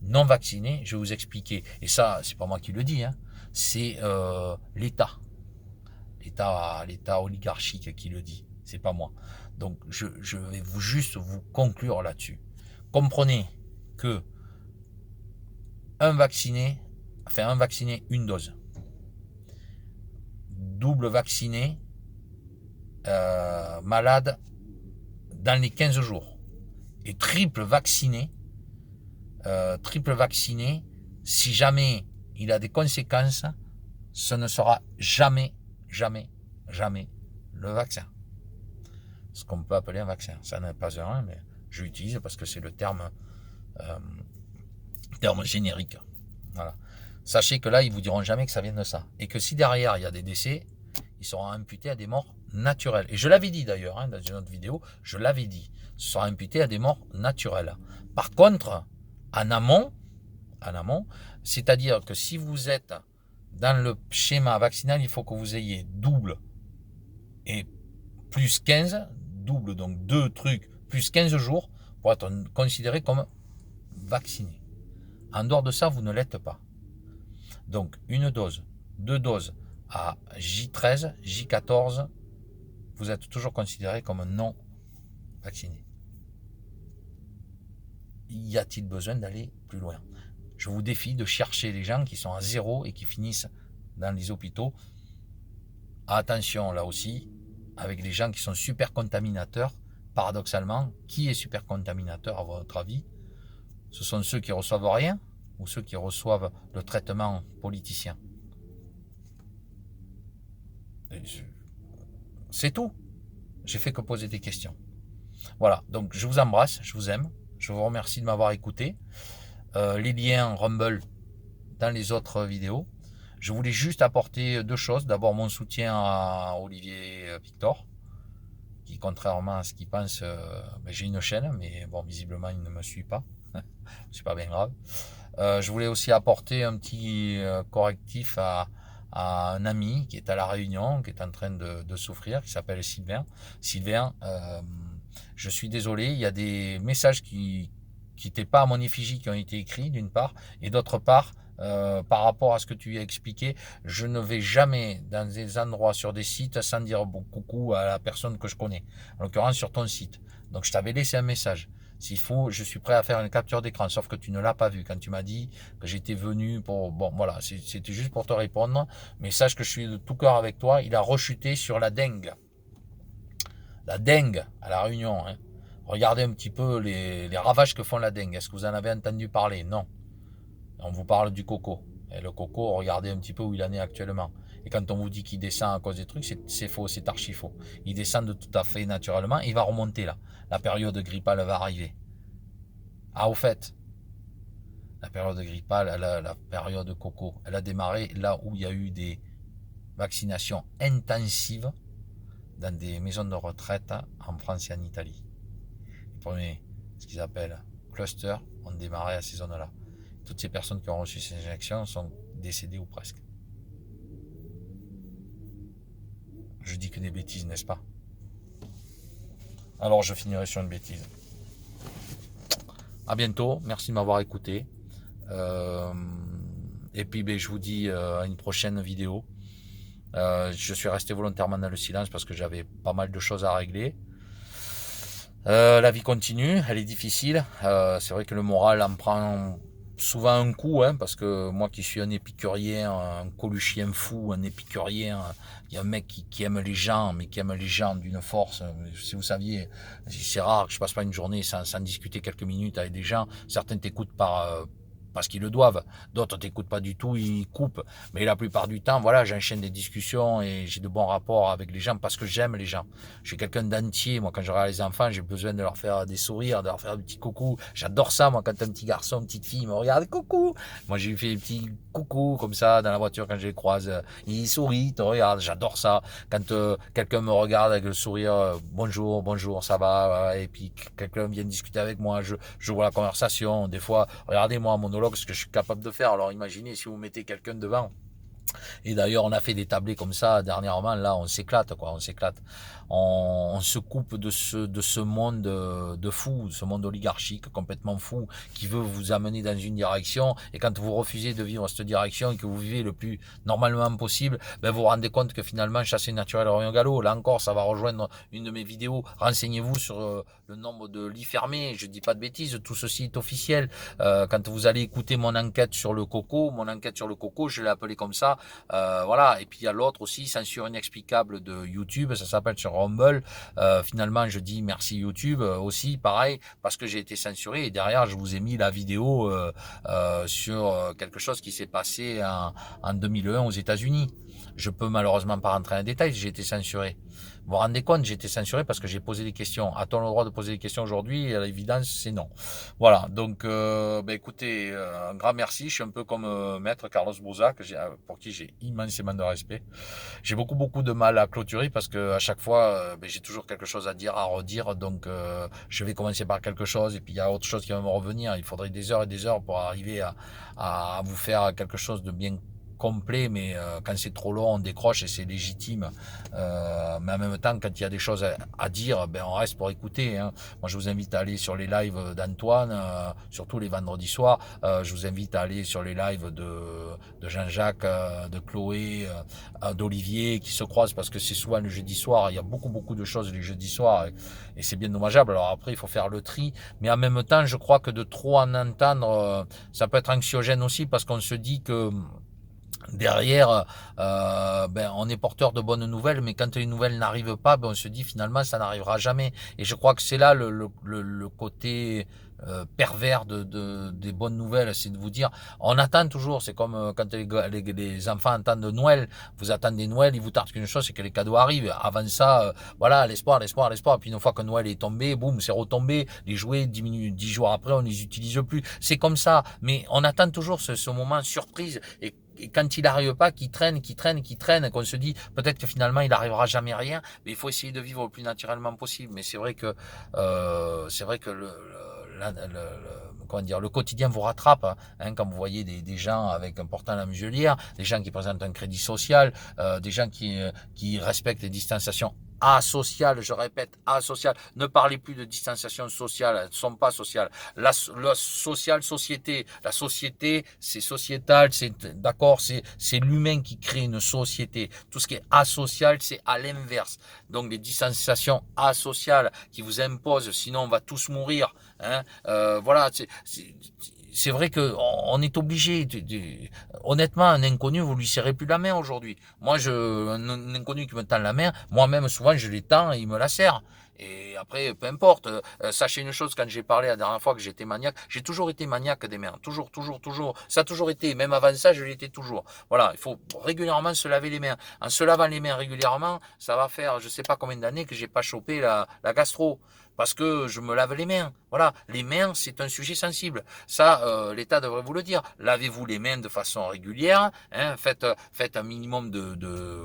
Speaker 1: non vaccinés, je vais vous expliquer. Et ça, c'est pas moi qui le dis, hein, c'est l'État. L'État oligarchique qui le dit. C'est pas moi. Donc, je vais juste vous conclure là-dessus. Comprenez que un vacciné, une dose. Double vacciné, malade dans les 15 jours. Et triple vacciné, si jamais il a des conséquences, ce ne sera jamais le vaccin. Ce qu'on peut appeler un vaccin. Ça n'est pas un, mais je l'utilise parce que c'est le terme générique. Voilà. Sachez que là, ils vous diront jamais que ça vient de ça. Et que si derrière, il y a des décès, ils seront imputés à des morts naturelles. Et je l'avais dit d'ailleurs, hein, dans une autre vidéo, je l'avais dit. Ce sera imputé à des morts naturelles. Par contre, en amont, c'est-à-dire que si vous êtes dans le schéma vaccinal, il faut que vous ayez double et plus 15, double, donc 2 trucs, plus 15 jours pour être considéré comme vacciné. En dehors de ça, vous ne l'êtes pas. Donc, une dose, 2 doses à J13, J14, vous êtes toujours considéré comme non vacciné. Y a-t-il besoin d'aller plus loin? Je vous défie de chercher les gens qui sont à 0 et qui finissent dans les hôpitaux. Attention là aussi, avec les gens qui sont super contaminateurs, paradoxalement, qui est super contaminateur à votre avis? Ce sont ceux qui reçoivent rien ou ceux qui reçoivent le traitement politicien? C'est tout. J'ai fait que poser des questions. Voilà, donc je vous embrasse, je vous aime, je vous remercie de m'avoir écouté. Les liens Rumble dans les autres vidéos. Je voulais juste apporter 2 choses. D'abord mon soutien à Olivier Victor, qui contrairement à ce qu'il pense, j'ai une chaîne, mais bon, visiblement il ne me suit pas. C'est pas bien grave. Je voulais aussi apporter un petit correctif à un ami qui est à La Réunion, qui est en train de souffrir, qui s'appelle Sylvain. Sylvain, je suis désolé, il y a des messages qui n'étaient pas à mon effigie qui ont été écrits, d'une part, et d'autre part, par rapport à ce que tu as expliqué, je ne vais jamais dans des endroits, sur des sites, sans dire bon, coucou à la personne que je connais, en l'occurrence sur ton site. Donc je t'avais laissé un message. S'il faut, je suis prêt à faire une capture d'écran, sauf que tu ne l'as pas vu quand tu m'as dit que j'étais venu pour... Bon, voilà, c'était juste pour te répondre, mais sache que je suis de tout cœur avec toi. Il a rechuté sur la dengue. La dengue à La Réunion. Hein. Regardez un petit peu les ravages que font la dengue. Est-ce que vous en avez entendu parler? Non. On vous parle du coco. Et le coco, regardez un petit peu où il en est actuellement. Et quand on vous dit qu'il descend à cause des trucs, c'est faux, c'est archi faux. Il descend de tout à fait naturellement, il va remonter là. La période grippale va arriver. Ah, au fait, la période grippale, la période coco, elle a démarré là où il y a eu des vaccinations intensives dans des maisons de retraite en France et en Italie. Les premiers, ce qu'ils appellent clusters, ont démarré à ces zones-là. Toutes ces personnes qui ont reçu ces injections sont décédées ou presque. Je dis que des bêtises, n'est-ce pas? Alors je finirai sur une bêtise. À bientôt, merci de m'avoir écouté. Et puis je vous dis à une prochaine vidéo. Je suis resté volontairement dans le silence parce que j'avais pas mal de choses à régler. La vie continue, elle est difficile. C'est vrai que le moral en prend souvent un coup, hein, parce que moi qui suis un épicurien, un coluchien fou, un épicurien, il y a un mec qui aime les gens, mais qui aime les gens d'une force. Si vous saviez, c'est rare que je passe pas une journée sans discuter quelques minutes avec des gens. Certains t'écoutent parce qu'ils le doivent, d'autres t'écoutent pas du tout, ils coupent. Mais la plupart du temps, voilà, j'enchaîne des discussions et j'ai de bons rapports avec les gens parce que j'aime les gens. Je suis quelqu'un d'entier. Moi, quand je regarde les enfants, j'ai besoin de leur faire des sourires, de leur faire un petit coucou. J'adore ça, moi, quand un petit garçon, une petite fille me regarde, coucou. Moi, j'ai fait des petits coucou comme ça dans la voiture quand je les croise. Ils sourient, ils te regardent. J'adore ça. Quand quelqu'un me regarde avec le sourire, bonjour, bonjour, ça va, et puis quelqu'un vient discuter avec moi, je vois la conversation. Des fois, regardez-moi mon ce que je suis capable de faire. Alors imaginez si vous mettez quelqu'un devant. Et d'ailleurs, on a fait des tablés comme ça dernièrement. Là, on s'éclate, quoi. On s'éclate. On se coupe de ce monde de fou, ce monde oligarchique complètement fou qui veut vous amener dans une direction. Et quand vous refusez de vivre cette direction et que vous vivez le plus normalement possible, ben vous vous rendez compte que finalement, chasser naturel revient au galop. Là encore, ça va rejoindre une de mes vidéos. Renseignez-vous sur le nombre de lits fermés. Je dis pas de bêtises. Tout ceci est officiel. Quand vous allez écouter mon enquête sur le coco, je l'ai appelé comme ça. Voilà. Et puis il y a l'autre aussi, censure inexplicable de YouTube. Ça s'appelle sur Rumble. Finalement, je dis merci YouTube aussi, pareil, parce que j'ai été censuré. Et derrière, je vous ai mis la vidéo sur quelque chose qui s'est passé en 2001 aux États-Unis. Je peux malheureusement pas rentrer en détail, j'ai été censuré. Vous vous rendez compte, j'ai été censuré parce que j'ai posé des questions. A-t-on le droit de poser des questions aujourd'hui? À l'évidence, c'est non. Voilà, donc écoutez, un grand merci. Je suis un peu comme Maître Carlos Bouza, pour qui j'ai immensément de respect. J'ai beaucoup de mal à clôturer parce que à chaque fois, j'ai toujours quelque chose à dire, à redire. Donc je vais commencer par quelque chose et puis il y a autre chose qui va me revenir. Il faudrait des heures et des heures pour arriver à vous faire quelque chose de bien complet, mais quand c'est trop long, on décroche et c'est légitime. Mais en même temps, quand il y a des choses à dire, on reste pour écouter. Hein. Moi, je vous invite à aller sur les lives d'Antoine, surtout les vendredis soirs. Je vous invite à aller sur les lives de Jean-Jacques, de Chloé, d'Olivier, qui se croisent parce que c'est souvent le jeudi soir. Il y a beaucoup de choses les jeudis soirs et c'est bien dommageable. Alors après, il faut faire le tri. Mais en même temps, je crois que de trop en entendre, ça peut être anxiogène aussi parce qu'on se dit que derrière, on est porteur de bonnes nouvelles, mais quand les nouvelles n'arrivent pas, on se dit finalement ça n'arrivera jamais. Et je crois que c'est là le côté pervers des bonnes nouvelles, c'est de vous dire, on attend toujours, c'est comme quand les enfants attendent Noël, vous attendez Noël, ils vous tardent qu'une chose, c'est que les cadeaux arrivent. Avant ça, voilà, l'espoir. Puis une fois que Noël est tombé, boum, c'est retombé, les jouets diminuent 10 jours après, on les utilise plus. C'est comme ça, mais on attend toujours ce moment surprise et quand il n'arrive pas, qu'il traîne, qu'on se dit peut-être que finalement il n'arrivera jamais rien, mais il faut essayer de vivre le plus naturellement possible. Mais c'est vrai que le quotidien vous rattrape, hein, quand vous voyez des gens avec un portant à la muselière, des gens qui présentent un crédit social, des gens qui respectent les distanciations asociales, je répète, asociales. Ne parlez plus de distanciation sociale, elles ne sont pas sociales. La sociale, société. La société, c'est sociétal, c'est d'accord, c'est l'humain qui crée une société. Tout ce qui est asocial, c'est à l'inverse. Donc les distanciations asociales qui vous imposent, sinon on va tous mourir. Hein, voilà, c'est vrai que on est obligé. Honnêtement, un inconnu, vous lui serrez plus la main aujourd'hui. Moi, un inconnu qui me tend la main, moi-même souvent je l'étends et il me la serre. Et après, peu importe. Sachez une chose, quand j'ai parlé la dernière fois que j'étais maniaque, j'ai toujours été maniaque des mains. Toujours. Ça a toujours été. Même avant ça, je l'étais toujours. Voilà, il faut régulièrement se laver les mains. En se lavant les mains régulièrement, ça va faire je sais pas combien d'années que j'ai pas chopé la gastro. parce que je me lave les mains. Voilà, les mains, c'est un sujet sensible. Ça, l'État devrait vous le dire. Lavez-vous les mains de façon régulière. Hein, faites un minimum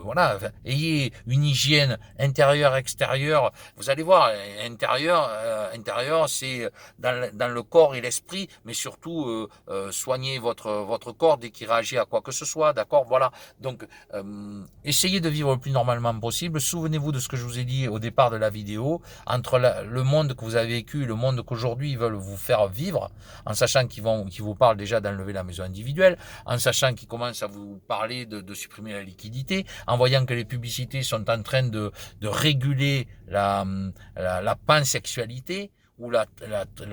Speaker 1: voilà, ayez une hygiène intérieure, extérieure. Vous allez voir, intérieur, c'est dans le corps et l'esprit, mais surtout soignez votre corps dès qu'il réagit à quoi que ce soit. D'accord, voilà. Donc, essayez de vivre le plus normalement possible. Souvenez-vous de ce que je vous ai dit au départ de la vidéo. Entre le monde que vous avez vécu et le monde qu'aujourd'hui ils veulent vous faire vivre, en sachant qu'ils vous parlent déjà d'enlever la maison individuelle, en sachant qu'ils commencent à vous parler de supprimer la liquidité, en voyant que les publicités sont en train de réguler la pansexualité, ou la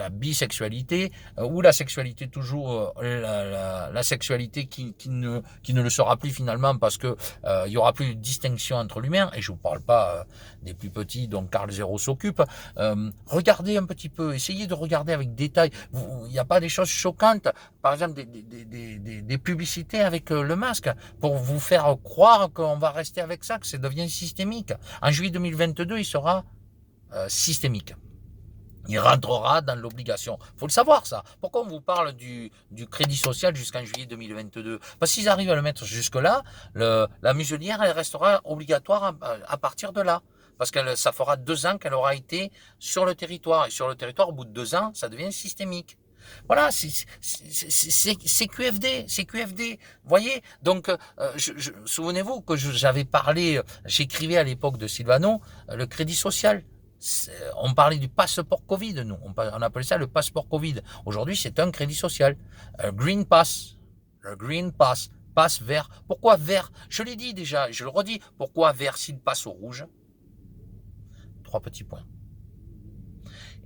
Speaker 1: bisexualité, ou la sexualité toujours, la sexualité qui ne le sera plus finalement, parce que il y aura plus de distinction entre l'humain, et je vous parle pas des plus petits dont Carl Zero s'occupe. Regardez un petit peu, essayez de regarder avec détail. Il n'y a pas des choses choquantes, par exemple des publicités avec le masque, pour vous faire croire qu'on va rester avec ça, que ça devient systémique. En juillet 2022, il sera systémique. Il rentrera dans l'obligation. Faut le savoir, ça. Pourquoi on vous parle du crédit social jusqu'en juillet 2022? Parce qu'ils arrivent à le mettre jusque-là, la muselière, elle restera obligatoire à partir de là. Parce que ça fera 2 ans qu'elle aura été sur le territoire. Et sur le territoire, au bout de 2 ans, ça devient systémique. Voilà, c'est QFD, c'est QFD. Voyez, donc souvenez-vous que j'avais parlé, j'écrivais à l'époque de Silvano, le crédit social. On parlait du passeport Covid, nous. On appelait ça le passeport Covid. Aujourd'hui, c'est un crédit social. Green Pass. Le Green Pass. Passe vert. Pourquoi vert? Je l'ai dit déjà, je le redis. Pourquoi vert s'il passe au rouge? 3 petits points.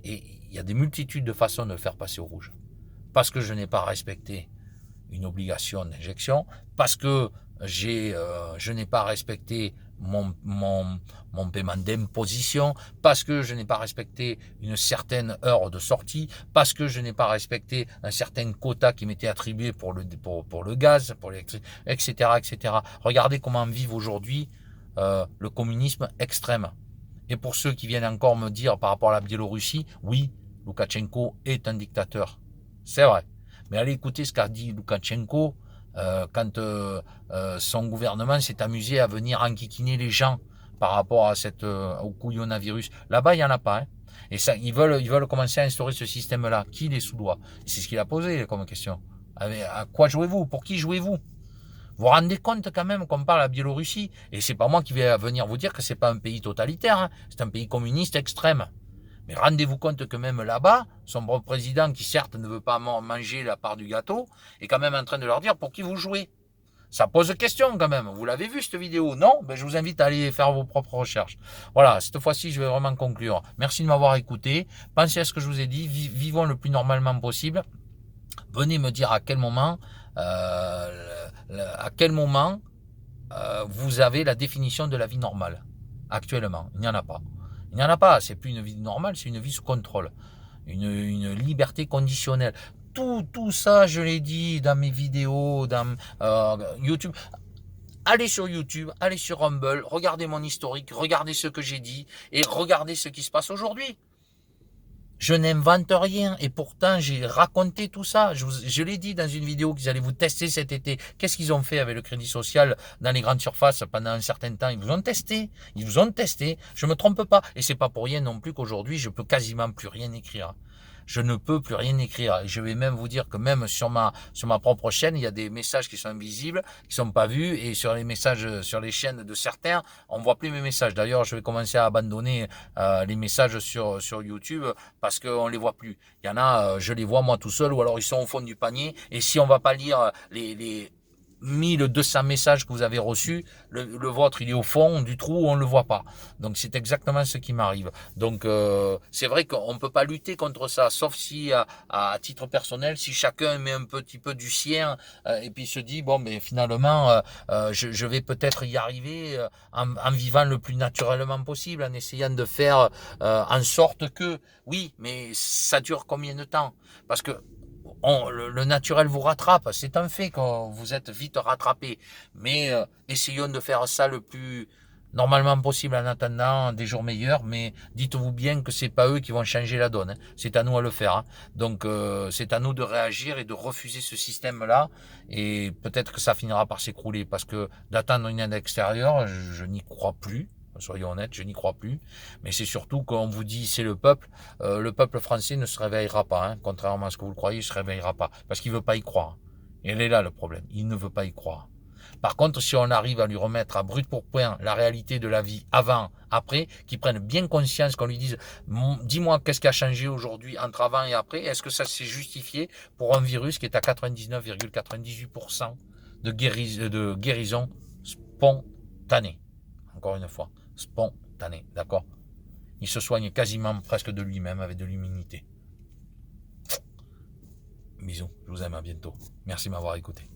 Speaker 1: Et il y a des multitudes de façons de le faire passer au rouge. Parce que je n'ai pas respecté une obligation d'injection, parce que je n'ai pas respecté mon paiement d'imposition, parce que je n'ai pas respecté une certaine heure de sortie, parce que je n'ai pas respecté un certain quota qui m'était attribué pour le gaz, pour l'électricité, etc., etc. Regardez comment vivent aujourd'hui le communisme extrême. Et pour ceux qui viennent encore me dire par rapport à la Biélorussie, oui, Loukachenko est un dictateur. C'est vrai. Mais allez écouter ce qu'a dit Loukachenko quand son gouvernement s'est amusé à venir enquiquiner les gens par rapport à au couillonavirus. Là-bas, il n'y en a pas. Hein. Et ça, ils veulent commencer à instaurer ce système-là. Qui les sous-doit? C'est ce qu'il a posé comme question. À quoi jouez-vous? Pour qui jouez-vous? Vous vous rendez compte quand même qu'on parle à la Biélorussie? Et c'est pas moi qui vais venir vous dire que c'est pas un pays totalitaire. Hein. C'est un pays communiste extrême. Mais rendez-vous compte que même là-bas, son président, qui certes ne veut pas manger la part du gâteau, est quand même en train de leur dire pour qui vous jouez. Ça pose question quand même. Vous l'avez vu cette vidéo? Non? Ben, je vous invite à aller faire vos propres recherches. Voilà, cette fois-ci, je vais vraiment conclure. Merci de m'avoir écouté. Pensez à ce que je vous ai dit. Vivons le plus normalement possible. Venez me dire à quel moment vous avez la définition de la vie normale. Actuellement, il n'y en a pas. Il n'y en a pas, c'est plus une vie normale, c'est une vie sous contrôle. Une liberté conditionnelle. Tout ça, je l'ai dit dans mes vidéos, dans YouTube. Allez sur YouTube, allez sur Rumble, regardez mon historique, regardez ce que j'ai dit et regardez ce qui se passe aujourd'hui. Je n'invente rien et pourtant j'ai raconté tout ça. Je l'ai dit dans une vidéo qu'ils allaient vous tester cet été. Qu'est-ce qu'ils ont fait avec le crédit social dans les grandes surfaces pendant un certain temps? Ils vous ont testé. Ils vous ont testé. Je me trompe pas. Et c'est pas pour rien non plus qu'aujourd'hui je peux quasiment plus rien écrire. Je ne peux plus rien écrire. Et je vais même vous dire que même sur ma propre chaîne, il y a des messages qui sont invisibles, qui sont pas vus, et sur les messages, sur les chaînes de certains, on voit plus mes messages. D'ailleurs, je vais commencer à abandonner les messages sur YouTube parce qu'on les voit plus. Il y en a, je les vois moi tout seul, ou alors ils sont au fond du panier. Et si on va pas lire les 1200 messages que vous avez reçus, le vôtre il est au fond du trou, on ne le voit pas. Donc c'est exactement ce qui m'arrive. Donc c'est vrai qu'on ne peut pas lutter contre ça, sauf si à titre personnel, si chacun met un petit peu du sien et puis se dit bon mais finalement je vais peut-être y arriver en vivant le plus naturellement possible, en essayant de faire en sorte que oui, mais ça dure combien de temps? Parce que le naturel vous rattrape, c'est un fait que vous êtes vite rattrapé, mais essayons de faire ça le plus normalement possible en attendant des jours meilleurs, mais dites-vous bien que c'est pas eux qui vont changer la donne, hein. C'est à nous à le faire, hein. Donc c'est à nous de réagir et de refuser ce système-là, et peut-être que ça finira par s'écrouler, parce que d'attendre une aide extérieure, je n'y crois plus. Soyons honnêtes, je n'y crois plus. Mais c'est surtout qu'on vous dit c'est le peuple français ne se réveillera pas, hein. Contrairement à ce que vous le croyez, il ne se réveillera pas, parce qu'il ne veut pas y croire. Et elle est là le problème, il ne veut pas y croire. Par contre, si on arrive à lui remettre à brut pour point la réalité de la vie avant, après, qu'il prenne bien conscience, qu'on lui dise, dis-moi qu'est-ce qui a changé aujourd'hui entre avant et après, est-ce que ça s'est justifié pour un virus qui est à 99,98% de guérison spontanée. Encore une fois, spontanée, d'accord? Il se soigne quasiment presque de lui-même avec de l'immunité. Bisous, je vous aime, à bientôt. Merci de m'avoir écouté.